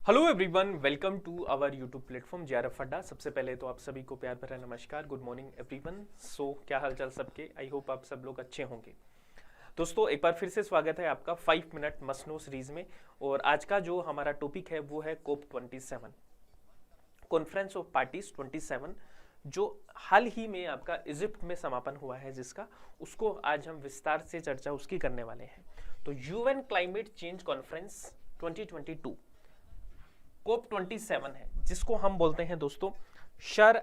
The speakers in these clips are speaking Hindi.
Hello everyone, welcome to our YouTube platform JRF Adda. सबसे पहले तो आप सभी को प्यार भरा नमस्कार, गुड मॉर्निंग एवरीवन। क्या हालचाल सबके? आई होप आप सब लोग अच्छे होंगे। दोस्तों, एक बार फिर से स्वागत है आपका 5 मिनट मस्ट नो सीरीज में। और आज का जो हमारा टॉपिक है वो है कोप 27, कॉन्फ्रेंस ऑफ पार्टीज 27, जो हाल ही में आपका इजिप्ट में समापन हुआ है, जिसका उसको आज हम विस्तार से चर्चा उसकी करने वाले हैं। तो यूएन क्लाइमेट चेंज कॉन्फ्रेंस 2022 कोप 27 है, जिसको हम बोलते हैं दोस्तों शर्म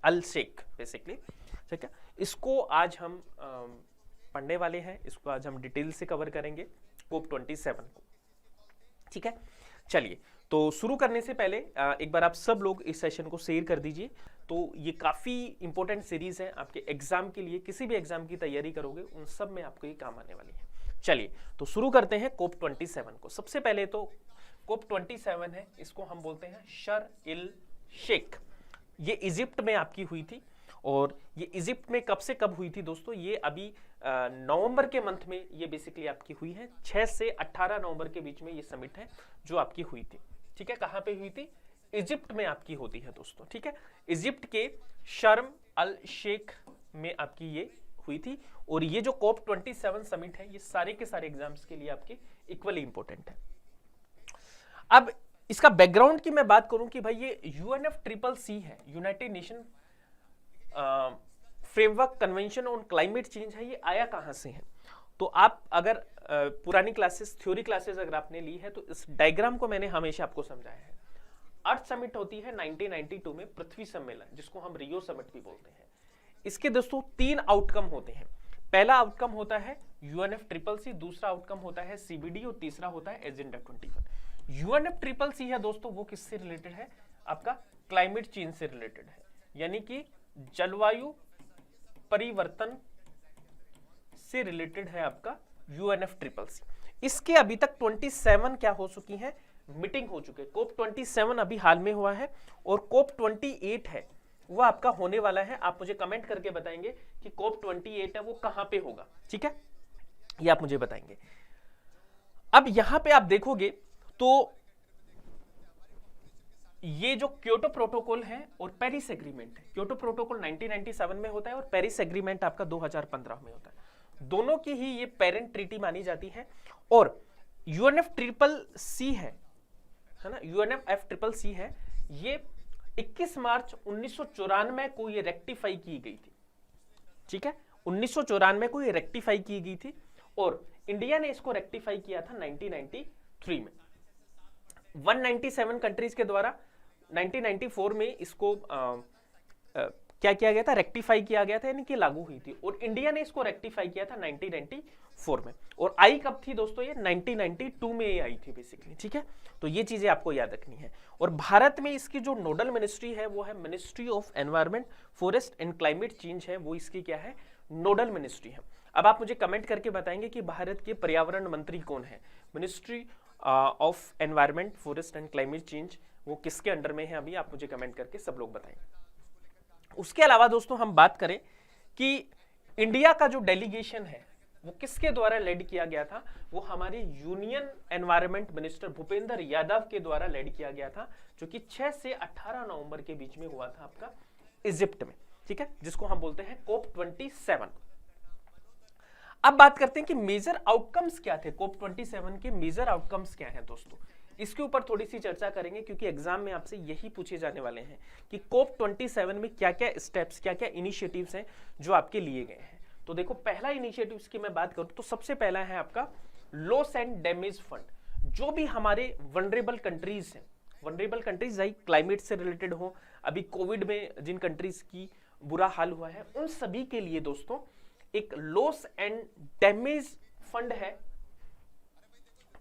अल शेख बेसिकली। ठीक है, इसको आज हम पढ़ने वाले हैं, इसको आज हम डिटेल से कवर करेंगे कोप 27 को। ठीक है, चलिए तो शुरू करने से पहले एक बार आप सब लोग इस सेशन को शेयर कर दीजिए। तो ये काफी इंपॉर्टेंट सीरीज है आपके एग्जाम के लिए, किसी भी एग्जाम की तैयारी करोगे उन सब में आपको ये काम आने वाली है। चलिए तो शुरू करते हैं कोप 27 को। सबसे पहले तो कोप 27 है, इसको हम बोलते हैं शर्म इल शेख। ये इजिप्ट में आपकी हुई थी। और ये इजिप्ट में कब से कब हुई थी दोस्तों? ये अभी नवंबर के मंथ में ये बेसिकली आपकी हुई है। 6 से 18 नवंबर के बीच में ये समिट है जो आपकी हुई थी। ठीक है, कहां पे हुई थी? इजिप्ट में आपकी होती है दोस्तों। ठीक है, इजिप्ट के शर्म अल शेख में आपकी ये हुई थी। और ये जो कोप 27 समिट है, ये सारे के सारे एग्जाम्स के लिए आपके इक्वली इंपॉर्टेंट है। अब इसका बैकग्राउंड की मैं बात करूं कि भाई ये UNFCCC है, United nation framework convention on climate change है। ये आया कहां से है? तो आप अगर पुरानी क्लासेस, थ्योरी क्लासेस अगर आपने ली है, तो इस डायग्राम को मैंने हमेशा आपको समझाया है। अर्थ समिट होती है 1992 में, पृथ्वी सम्मेलन, जिसको हम रियो समिट भी बोलते हैं। इसके दोस्तों 3 आउटकम होते हैं। पहला आउटकम होता है UNFCCC, दूसरा आउटकम होता है CBD और तीसरा होता है एजेंडा 21। UNFCCC है दोस्तों, वो किससे रिलेटेड है? आपका क्लाइमेट चेंज से रिलेटेड है, यानी कि जलवायु परिवर्तन से रिलेटेड है आपका UNFCCC। इसके अभी तक 27 क्या हो चुकी है? मीटिंग हो चुके। कोप 27 अभी हाल में हुआ है। और कोप 28 है वो आपका होने वाला है। आप मुझे कमेंट करके बताएंगे कि कोप 28 है वो कहां पे होगा। ठीक है, ये आप मुझे बताएंगे। अब यहां पे आप देखोगे तो ये जो क्योटो प्रोटोकॉल है और पेरिस एग्रीमेंट है, क्योटो प्रोटोकॉल 1997 में होता है और पेरिस एग्रीमेंट आपका 2015 में होता है। दोनों की ही ये पेरेंट ट्रीटी मानी जाती है। और UNFCCC है ना, UNFCCC है, ये 21 मार्च 1994 को ये रेक्टिफाई की गई थी। ठीक है, 1994 को ये रेक्टिफाई की गई थी। और इंडिया ने इसको रेक्टिफाई किया था 1993 में 197 कंट्रीज के द्वारा। 1994 में इसको क्या किया गया था? रेक्टिफाई किया गया था, यानी कि लागू हुई थी। और इंडिया ने इसको रेक्टिफाई किया था 1994 में। और आई कब थी दोस्तों? ये 1992 में ये आई थी बेसिकली। ठीक है, तो ये चीजें आपको याद रखनी है। और भारत में इसकी जो नोडल मिनिस्ट्री है वो है ministry of environment, forest and climate change है, वो इसकी क्या है? नोडल मिनिस्ट्री है। अब आप मुझे कमेंट करके बताएंगे कि भारत के पर्यावरण मंत्री कौन है? Ministry of environment, forest and climate change, वो किसके अंडर में है? अभी आप मुझे कमेंट करके सब लोग बताएंगे। उसके अलावा दोस्तों हम बात करें कि इंडिया का जो डेलीगेशन है वो किसके द्वारा लेड किया गया था? वो हमारे union environment minister Bhupendra Yadav के द्वारा लेड किया गया था, जो कि 6 से 18 नवंबर के बीच में हुआ था आपका इजिप्ट में। ठीक है, जिसको हम बोलते हैं कोप 27। अब बात करते हैं कि मेजर आउटकम्स क्या थे। कोप 27 के मेजर आउटकम्स क्या हैं दोस्तों? इसके ऊपर थोड़ी सी चर्चा करेंगे, क्योंकि एग्जाम में आपसे यही पूछे जाने वाले हैं कि कोप 27 में क्या क्या स्टेप्स, क्या क्या इनिशिएटिव्स हैं जो आपके लिए गए हैं। तो देखो, पहला इनिशिएटिव्स की मैं बात करूं तो सबसे पहला है आपका लॉस एंड डैमेज फंड। जो भी हमारे वनरेबल कंट्रीज हैं, वनरेबल कंट्रीज चाहे क्लाइमेट से रिलेटेड हो, अभी कोविड में जिन कंट्रीज की बुरा हाल हुआ है, उन सभी के लिए दोस्तों एक लॉस एंड डैमेज फंड है,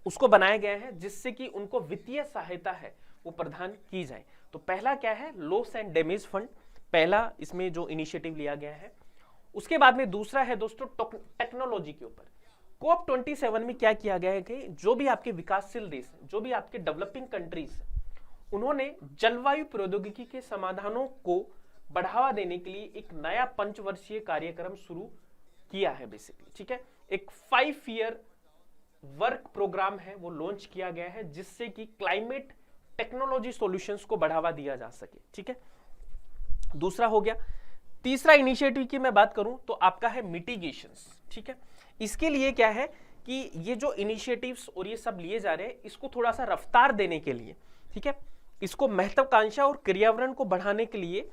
उसको बनाया गया है, जिससे कि उनको वित्तीय सहायता है वो प्रदान की जाए। तो पहला क्या है? लॉस एंड डैमेज फंड, पहला इसमें जो इनिशिएटिव लिया गया है। उसके बाद में दूसरा है दोस्तों टेक्नोलॉजी के ऊपर। कोप 27 में क्या किया गया है कि जो भी आपके विकासशील देश हैं, जो भी आपके डेवलपिंग कंट्रीज हैं, उन्होंने जलवायु प्रौद्योगिकी के समाधानों को बढ़ावा देने के लिए एक नया 5 वर्षीय कार्यक्रम शुरू किया है बेसिकली। ठीक है, एक 5 ईयर वर्क प्रोग्राम है वो लॉन्च किया गया है, जिससे कि क्लाइमेट टेक्नोलॉजी सॉल्यूशंस को बढ़ावा दिया जा सके। ठीक है, दूसरा हो गया। तीसरा इनिशिएटिव की मैं बात करूं तो आपका है मिटिगेशंस। ठीक है, इसके लिए क्या है कि ये जो इनिशिएटिव्स और ये सब लिए जा रहे हैं, इसको थोड़ा सा रफ्तार देने के लिए, ठीक है, इसको महत्वाकांक्षा और पर्यावरण को बढ़ाने के लिए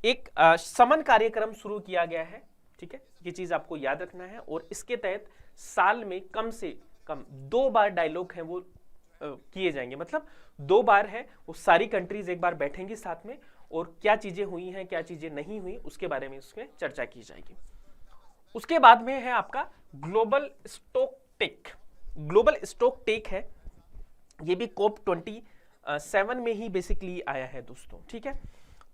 एक समन कार्यक्रम शुरू किया गया है। ठीक है, ये चीज आपको याद रखना है। और इसके तहत साल में कम से कम 2 बार डायलॉग है वो किए जाएंगे, मतलब 2 बार है वो सारी कंट्रीज एक बार बैठेंगी साथ में, और क्या चीजें हुई हैं क्या चीजें नहीं हुई उसके बारे में उसमें चर्चा की जाएगी। उसके बाद में है आपका global stock take. Global stock take है, ये भी COP 27 में ही बेसिकली आया है दोस्तों। ठीक है,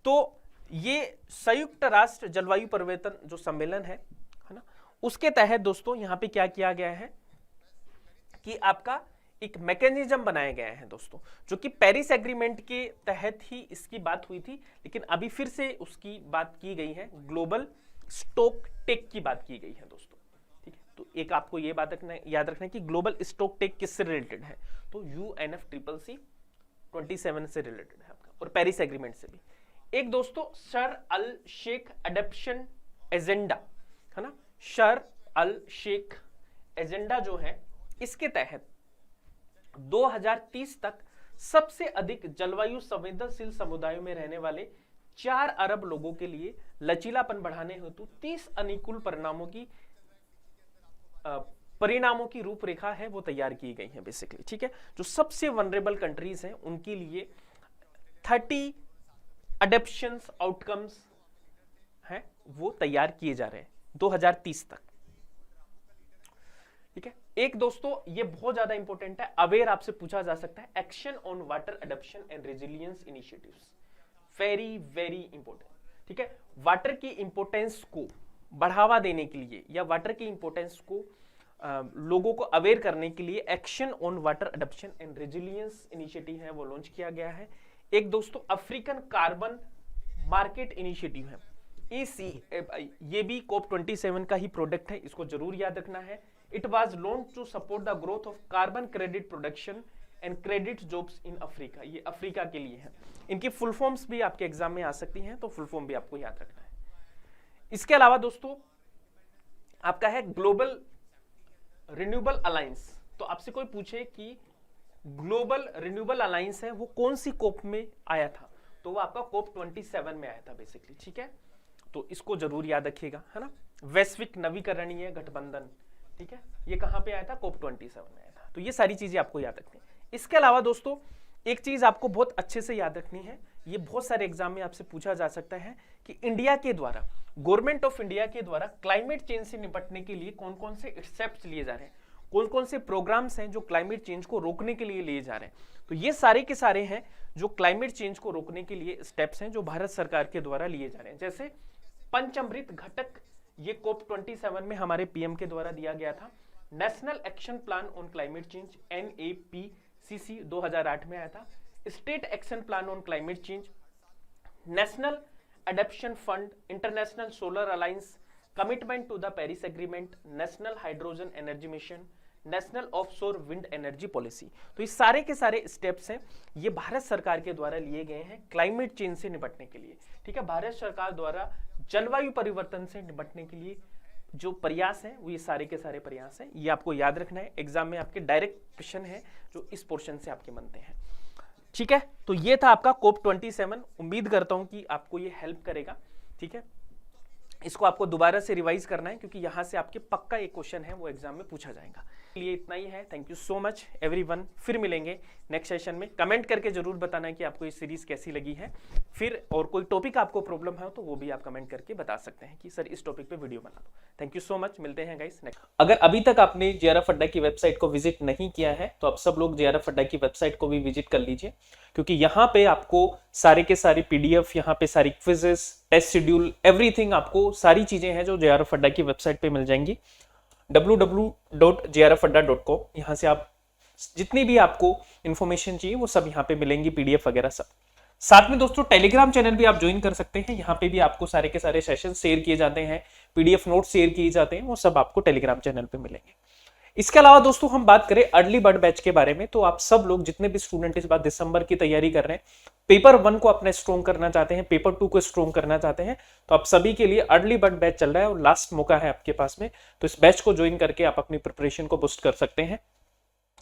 तो ये संयुक्त राष्ट्र जलवायु परिवर्तन जो सम्मेलन है ना, उसके तहत दोस्तों यहाँ पे क्या किया गया है कि आपका एक मैकेनिज्म बनाया गया है दोस्तों, जो कि पेरिस एग्रीमेंट के तहत ही इसकी बात हुई थी, लेकिन अभी फिर से उसकी बात की गई है, ग्लोबल स्टॉक टेक की बात की गई है दोस्तों। ठीक है, तो एक आपको ये बात याद रखना है कि ग्लोबल स्टॉक टेक किससे रिलेटेड है, तो UNFCCC 27 से रिलेटेड है आपका, और पेरिस एग्रीमेंट से भी। एक दोस्तों शर्म अल शेख एडप्शन एजेंडा है ना, शर्म अल शेख एजेंडा जो है, इसके तहत 2030 तक सबसे अधिक जलवायु संवेदनशील समुदायों में रहने वाले 4 अरब लोगों के लिए लचीलापन बढ़ाने हेतु 30 अनुकूल परिणामों की रूपरेखा है वो तैयार की गई है बेसिकली। ठीक है, जो सबसे वनरेबल कंट्रीज हैं उनके लिए 30 अडॉप्शंस आउटकम्स हैं वो तैयार किए जा रहे हैं 2030 तक। ठीक है, एक दोस्तों ये बहुत ज्यादा इंपॉर्टेंट है, अवेयर आपसे पूछा जा सकता है, action on water adaption and resilience initiatives, very very important. ठीक है, वाटर की इंपॉर्टेंस को बढ़ावा देने के लिए या वाटर की इंपॉर्टेंस को लोगों को अवेयर करने के लिए action on water adaption and resilience initiative है वो लॉन्च किया गया है। एक दोस्तों अफ्रीकन कार्बन मार्केट इनिशिएटिव है, ये भी COP 27 का ही प्रोडक्ट है, इसको जरूर याद रखना है। It was launched to support the growth of carbon credit production and credit jobs in Africa। ये अफ्रीका के लिए है। इनकी फुल फॉर्म्स भी आपके एग्जाम में आ सकती हैं, तो फुल फॉर्म भी आपको याद रखना है। इसके अलावा दोस्तों आपका है ग्लोबल रिन्यूएबल अलायंस। तो आपसे कोई पूछे कि ग्लोबल रिन्यूएबल अलायंस है वो कौन सी COP में आया था, तो वो आपका COP 27 में आया था बेसिकली। ठीक है, तो इसको जरूर याद रखिएगा, है ना। वैश्विक नवीकरणीय गठबंधन, ठीक है, ये कहां पे आया था, COP 27 में आया था। तो ये सारी चीजें आपको याद रखनी है। इसके अलावा दोस्तों एक चीज आपको बहुत अच्छे से याद रखनी है, ये बहुत सारे एग्जाम में आपसे पूछा जा सकता है कि इंडिया के द्वारा, गवर्नमेंट ऑफ इंडिया के द्वारा क्लाइमेट चेंज से निपटने के लिए कौन कौन से स्टेप्स लिए जा रहे हैं, कौन कौन से प्रोग्राम्स हैं जो क्लाइमेट चेंज को रोकने के लिए लिए जा रहे हैं। तो ये सारे के सारे हैं जो क्लाइमेट चेंज को रोकने के लिए स्टेप्स हैं जो भारत सरकार के द्वारा लिए जा रहे हैं। जैसे पंचअमृत घटक, ये COP 27 में हमारे PM के द्वारा दिया गया था। National action plan on climate change NAPCC 2008 में आया था। State action plan on climate change, national adaptation fund, international solar alliance, commitment to the Paris agreement, national hydrogen energy mission, national offshore wind energy policy. तो ये सारे के सारे स्टेप्स हैं, ये भारत सरकार के द्वारा लिए गए हैं क्लाइमेट चेंज से निपटने के लिए। ठीक है, भारत सरकार द्वारा जलवायु परिवर्तन से निपटने के लिए जो प्रयास हैं वो ये सारे के सारे प्रयास हैं, ये आपको याद रखना है। एग्जाम में आपके डायरेक्ट क्वेश्चन है जो इस पोर्शन से आपके बनते हैं। ठीक है, तो ये था आपका COP 27। उम्मीद करता हूं कि आपको ये हेल्प करेगा। ठीक है, इसको आपको दोबारा से रिवाइज करना है क्योंकि यहां से आपके पक्का एक क्वेश्चन है वो एग्जाम में पूछा जाएगा। लिए इतना ही है। Thank you so much everyone. फिर मिलेंगे नेक्स्ट सेशन में। कमेंट करके जरूर बताना कि आपको ये सीरीज कैसी लगी है। फिर और कोई टॉपिक आपको प्रॉब्लम है तो वो भी आप कमेंट करके बता सकते हैं कि सर इस टॉपिक पे वीडियो बना दो। थैंक यू सो मच, मिलते हैं गाइस नेक्स्ट। अगर अभी तक आपने JRF अड्डा की वेबसाइट को विजिट नहीं किया है तो आप सब लोग JRF अड्डा की वेबसाइट को भी विजिट कर लीजिए, क्योंकि यहाँ पे आपको सारे के सारे PDF, यहाँ पे सारी क्विजेस, टेस्ट शेड्यूल, एवरीथिंग, आपको सारी चीजें हैं जो JRF अड्डा की वेबसाइट पे मिल जाएंगी। www.jrfadda.com, यहाँ से आप जितनी भी आपको इन्फॉर्मेशन चाहिए वो सब यहाँ पे मिलेंगी, PDF वगैरह सब। साथ में दोस्तों टेलीग्राम चैनल भी आप ज्वाइन कर सकते हैं, यहाँ पे भी आपको सारे के सारे सेशन शेयर किए जाते हैं, PDF नोट शेयर किए जाते हैं, वो सब आपको टेलीग्राम चैनल पे मिलेंगे। इसके अलावा दोस्तों हम बात करें अर्ली बर्ड बैच के बारे में, तो आप सब लोग जितने भी स्टूडेंट इस बार दिसंबर की तैयारी कर रहे हैं, पेपर 1 को अपने स्ट्रॉन्ग करना चाहते हैं, पेपर 2 को स्ट्रॉन्ग करना चाहते हैं, तो आप सभी के लिए अर्ली बर्ड बैच चल रहा है और लास्ट मौका है आपके पास में। तो इस बैच को ज्वाइन करके आप अपनी प्रिपरेशन को बूस्ट कर सकते हैं,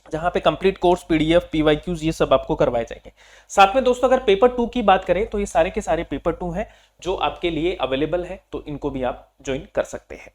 जहां पे कंप्लीट कोर्स, पीडीएफ, पीवाईक्यूज ये सब आपको करवाए जाएंगे। साथ में दोस्तों अगर पेपर 2 की बात करें तो ये सारे के सारे पेपर 2 हैं जो आपके लिए अवेलेबल है, तो इनको भी आप ज्वाइन कर सकते हैं।